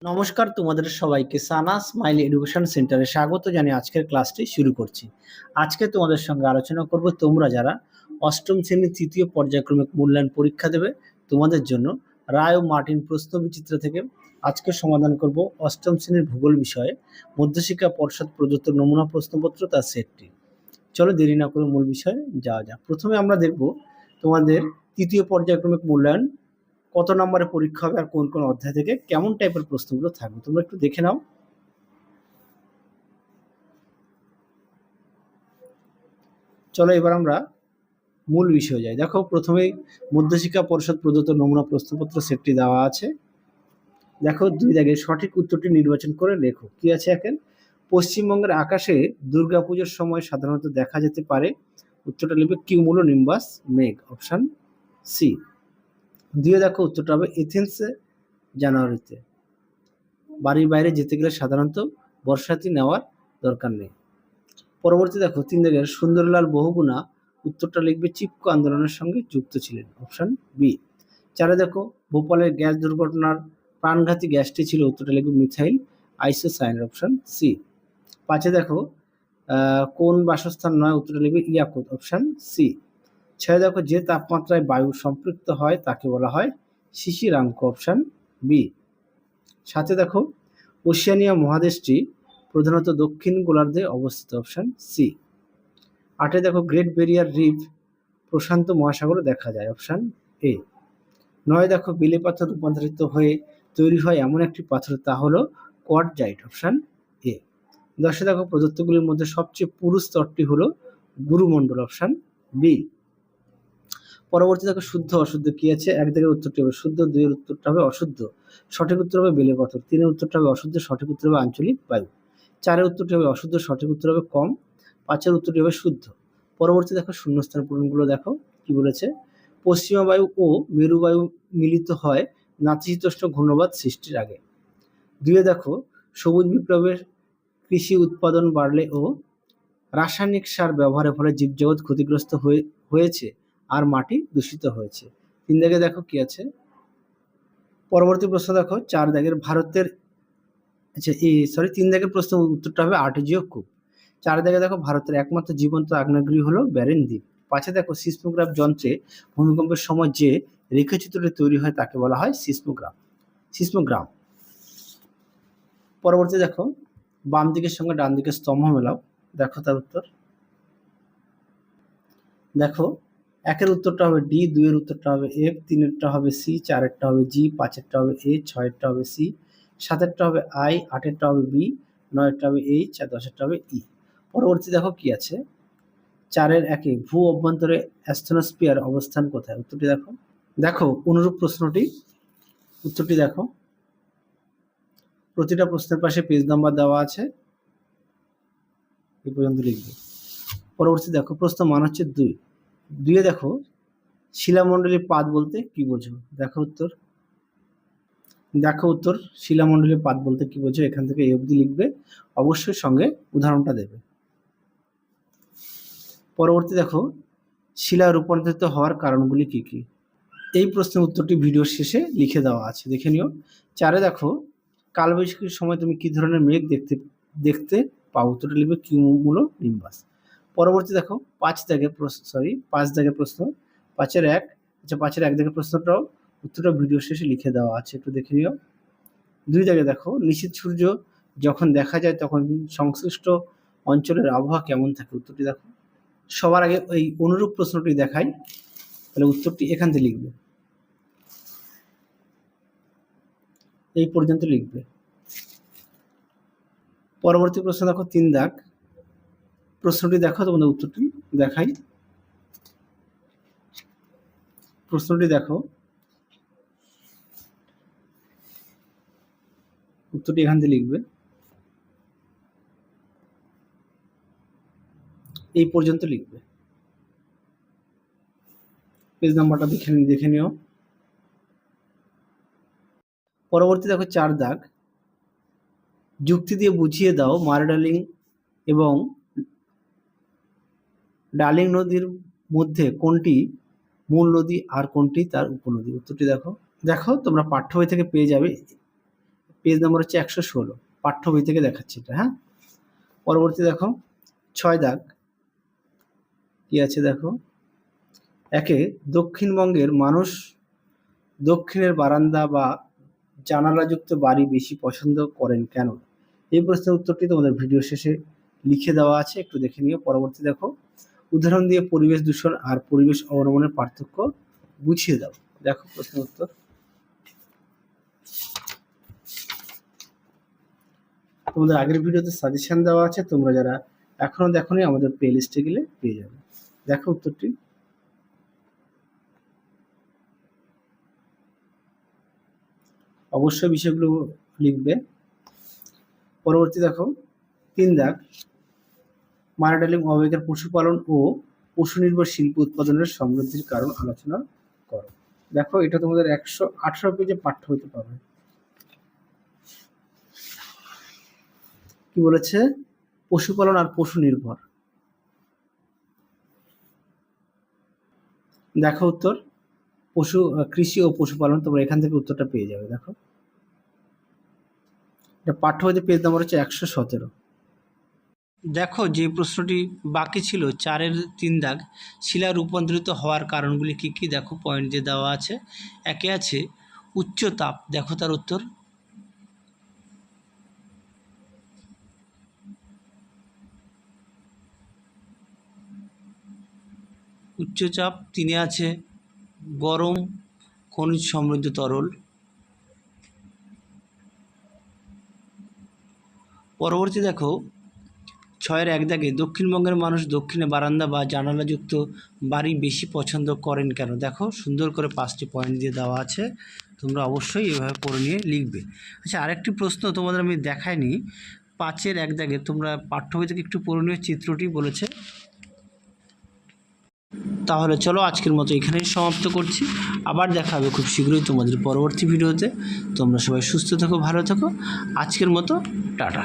নমস্কার, তোমাদের সবাইকে সানা স্মাইল এডুকেশন সেন্টারে স্বাগত জানিয়ে আজকের ক্লাসটি শুরু করছি। আজকে তোমাদের সঙ্গে আলোচনা করব তোমরা যারা অষ্টম শ্রেণীর তৃতীয় পর্যায়ক্রমিক মূল্যায়ন পরীক্ষা দেবে তোমাদের জন্য রায় ও মার্টিন প্রশ্নবিচিত্র থেকে আজকে সমাধান করব অষ্টম শ্রেণীর ভূগোল বিষয়ে মধ্যশিক্ষা পর্ষদ প্রদত্ত নমুনা প্রশ্নপত্র তার সেটটি। চলো দেরি না করে মূল বিষয়ে যাওয়া যাক। প্রথমে আমরা দেখব তোমাদের তৃতীয় পর্যায়ক্রমিক মূল্যায়ন কত নম্বরে পরীক্ষা হবে আর কোন কোন অধ্যায় থেকে কেমন টাইপের প্রশ্নগুলো থাকবে তোমরা একটু দেখে নাও। চলো এবার আমরা মূল বিষয়ে যাই। দেখো প্রথমেই মধ্যশিক্ষা পরিষদ প্রদত্ত নমুনা প্রশ্নপত্র সেটটি দেওয়া আছে। দেখো দুই দাগে সঠিক উত্তরটি নির্বাচন করে লেখো। কি আছে এখন? পশ্চিমবঙ্গের আকাশে দুর্গাপুজোর সময় সাধারণত দেখা যেতে পারে। উত্তরটা লিখবে কিউমুলো নিম্বাস মেঘ, অপশন সি। দিয়ে দেখো উত্তরটা হবে এথেন্সে জানুয়ারিতে। বাড়ির বাইরে যেতে গেলে সাধারণত বর্ষাতি নেওয়ার দরকার নেই। পরবর্তী দেখো তিন দাগের সুন্দরলাল বহুগুণা। উত্তরটা লিখবে চিপকো আন্দোলনের সঙ্গে যুক্ত ছিলেন, অপশন বি। চারে দেখো ভোপালের গ্যাস দুর্ঘটনার প্রাণঘাতী গ্যাসটি ছিল। উত্তরটা লিখবে মিথাইল আইসোসায়ানাইড, অপশন সি। পাঁচে দেখো কোন বাসস্থান নয়। উত্তরটা লিখবে ইয়াকুত, অপশন সি। ছয় দেখো যে তাপমাত্রায় বায়ু সম্পৃক্ত হয় তাকে বলা হয় শিশিরাঙ্ক, অপশন বি। সাথে দেখো ওশিয়ানিয়া মহাদেশটি প্রধানত দক্ষিণ গোলার্ধে অবস্থিত, অপশন সি। আটে দেখো গ্রেট ব্যারিয়ার রিফ প্রশান্ত মহাসাগরে দেখা যায়, অপশন এ। নয় দেখো বেলে পাথর রূপান্তরিত হয়ে তৈরি হয় এমন একটি পাথর, তা হলো কোয়ার্টজাইট, অপশন এ। 10 দেখো প্রদত্তগুলির মধ্যে সবচেয়ে পুরু স্তরটি হলো গুরুমণ্ডল, অপশন বি। পরবর্তী দেখো শুদ্ধ অশুদ্ধ কি আছে। এক দিকের উত্তরটি হবে শুদ্ধ, দুইয়ের উত্তরটা হবে অশুদ্ধ, সঠিক উত্তর হবে বেলে পাথর। তিনের উত্তরটা হবে অশুদ্ধ, সঠিক উত্তর হবে আঞ্চলিক বায়ু। চারের উত্তরটি হবে অশুদ্ধ, সঠিক উত্তর হবে কম। পাঁচের উত্তরটি হবে শুদ্ধ। পরবর্তী দেখো শূন্যস্থান পূরণগুলো দেখো কি বলেছে। পশ্চিমা বায়ু ও মেরু বায়ু মিলিত হয় নাতিশীতোষ্ণ ঘূর্ণবাদ সৃষ্টির আগে। দুইয়ে দেখো সবুজ বিপ্লবের কৃষি উৎপাদন বাড়লে ও রাসায়নিক সার ব্যবহারের ফলে জীবজগৎ ক্ষতিগ্রস্ত হয়েছে আর মাটি দূষিত হয়েছে। তিন দাগে দেখো কি আছে। পরবর্তী প্রশ্ন দেখো চার দাগের ভারতের তিন দাগের প্রশ্ন উত্তরটা হবে আর্টেজিও কূপ। চার দাগে দেখো ভারতের একমাত্র জীবন্ত আগ্নেয়গিরি হলো ব্যারেন দ্বীপ। পাঁচে দেখো সিসমোগ্রাফ যন্ত্রে ভূমিকম্পের সময় যে রেখাচিত্রটি তৈরি হয় তাকে বলা হয় সিসমোগ্রাম। পরবর্তী দেখো বাম দিকের সঙ্গে ডান দিকের স্তম্ভ মেলাও, দেখো তার উত্তর। দেখো একের উত্তরটা হবে ডি, দুইয়ের উত্তরটা হবে এফ, তিনেরটা হবে সি, চারেরটা হবে জি, পাঁচেরটা হবে এ, ছয়েরটা হবে সি, সাতেরটা হবে আই, আটেরটা হবে বি, নয়েরটা হবে এইচ আর দশেরটা হবে ই। পরবর্তী দেখো কি আছে। চারের একে ভূ অভ্যন্তরে অ্যাস্থনোস্ফিয়ার অবস্থান কোথায়। উত্তরটি দেখো। দেখো অনুরূপ প্রশ্নটি উত্তরটি দেখো। প্রতিটা প্রশ্নের পাশে পেজ নাম্বার দেওয়া আছে, এই পর্যন্ত লিখবে। পরবর্তী দেখো প্রশ্ন মান হচ্ছে 2। দুইয়ে দেখো শিলামণ্ডলীর পাত বলতে কি বোঝো। দেখো উত্তর শিলামণ্ডলীর পাত বলতে কি বোঝো। এখান থেকে এই অবধি লিখবে, অবশ্যই সঙ্গে উদাহরণটা দেবে। পরবর্তী দেখো শিলা রূপান্তরিত হওয়ার কারণগুলি কি কি। এই প্রশ্নের উত্তরটি ভিডিওর শেষে লিখে দেওয়া আছে, দেখে নিও। চারে দেখো কালবৈশাখীর সময় তুমি কি ধরনের মেঘ দেখতে পাও। উত্তরটা লিখবে কিউমুলো নিম্বাস। পরবর্তী দেখো পাঁচ দাগের প্রশ্ন। পাঁচের এক দাগের প্রশ্নটাও উত্তরটা ভিডিও শেষে লিখে দেওয়া আছে, একটু দেখে নিও। দুই দাগে দেখো নিশীথ সূর্য যখন দেখা যায় তখন সংশ্লিষ্ট অঞ্চলের আবহাওয়া কেমন থাকে। উত্তরটি দেখো। সবার আগে এই অনুরূপ প্রশ্নটি দেখাই, তাহলে উত্তরটি এখান থেকে লিখবে, এই পর্যন্ত লিখবে। পরবর্তী প্রশ্ন দেখো 3 দাগ। প্রশ্নটি দেখো, তোমাদের উত্তরটি দেখাই। প্রশ্নটি দেখো, উত্তরটি এখান থেকে লিখবে, এই পর্যন্ত লিখবে। পেজ নাম্বারটা দেখে নিও। পরবর্তী দেখো 4 দাগ। যুক্তি দিয়ে বুঝিয়ে দাও মারডার্লিং এবং ডার্লিং নদীর মধ্যে কোনটি মূল নদী আর কোনটি তার উপনদী। উত্তরটি দেখো। তোমরা পাঠ্য বই থেকে পেয়ে যাবে, পেজ নম্বর হচ্ছে 116, পাঠ্য বই থেকে দেখাচ্ছি এটা। হ্যাঁ, পরবর্তী দেখো 6 দাগ কি আছে দেখো, একে দক্ষিণবঙ্গের মানুষ দক্ষিণের বারান্দা বা জানালাযুক্ত বাড়ি বেশি পছন্দ করেন কেন? এই প্রশ্নের উত্তরটি তোমাদের ভিডিও শেষে লিখে দেওয়া আছে, একটু দেখে নিও। পরবর্তী দেখো, উদাহরণ দিয়ে পরিবেশ দূষণ আর পরিবেশ অবনমনের পার্থক্য বুঝিয়ে দাও। দেখো প্রশ্নের উত্তর। তোমাদের আগের ভিডিওতে সাজেশন দেওয়া আছে, তোমরা যারা এখনো দেখোনি আমাদের প্লে লিস্টে গেলে পেয়ে যাবে। দেখো উত্তরটি। অবশ্যই বিষয়গুলো লিখবে। পরবর্তী দেখো 3 দাগ, মারাডালিং অববেগের পশুপালন ও পশু নির্ভর শিল্প উৎপাদনের সমৃদ্ধির কারণ আলোচনা করো। দেখো এটা তোমাদের 118 পেজে পাঠ্য হইতে পাবে। কি বলেছে? পশুপালন আর পশু নির্ভর। দেখো উত্তর, কৃষি ও পশুপালন, তোমরা এখান থেকে উত্তরটা পেয়ে যাবে। দেখো এটা পাঠ্য হইতে পেজ নাম্বার হচ্ছে 117। দেখো যে প্রশ্নটি বাকি ছিল 4-এর 3 দাগ, শিলা রূপান্তরিত হওয়ার কারণগুলি কি কি? দেখো পয়েন্ট দিয়ে দেওয়া আছে। একে আছে উচ্চ তাপ, দেখো তার উত্তর। উচ্চচাপ। 3-এ আছে গরম খনিজ সমৃদ্ধ তরল। পরবর্তী দেখো 6-এর 1 দাগে, দক্ষিণবঙ্গের মানুষ দক্ষিণে বারান্দা বা জানালাযুক্ত বাড়ি বেশি পছন্দ করেন কেন? দেখো সুন্দর করে 5টি পয়েন্ট দিয়ে দেওয়া আছে, তোমরা অবশ্যই এভাবে পড়ে নিয়ে লিখবে। আচ্ছা, আরেকটি প্রশ্ন তোমাদের আমি দেখাইনি, 5-এর 1 দাগে, তোমরা পাঠ্য বই থেকে একটু পড়ে নিয়ে চিত্রটি বলেছে। তাহলে চলো আজকের মতো এখানেই সমাপ্ত করছি, আবার দেখা হবে খুব শীঘ্রই তোমাদের পরবর্তী ভিডিওতে। তোমরা সবাই সুস্থ থেকো, ভালো থেকো। আজকের মতো টাটা।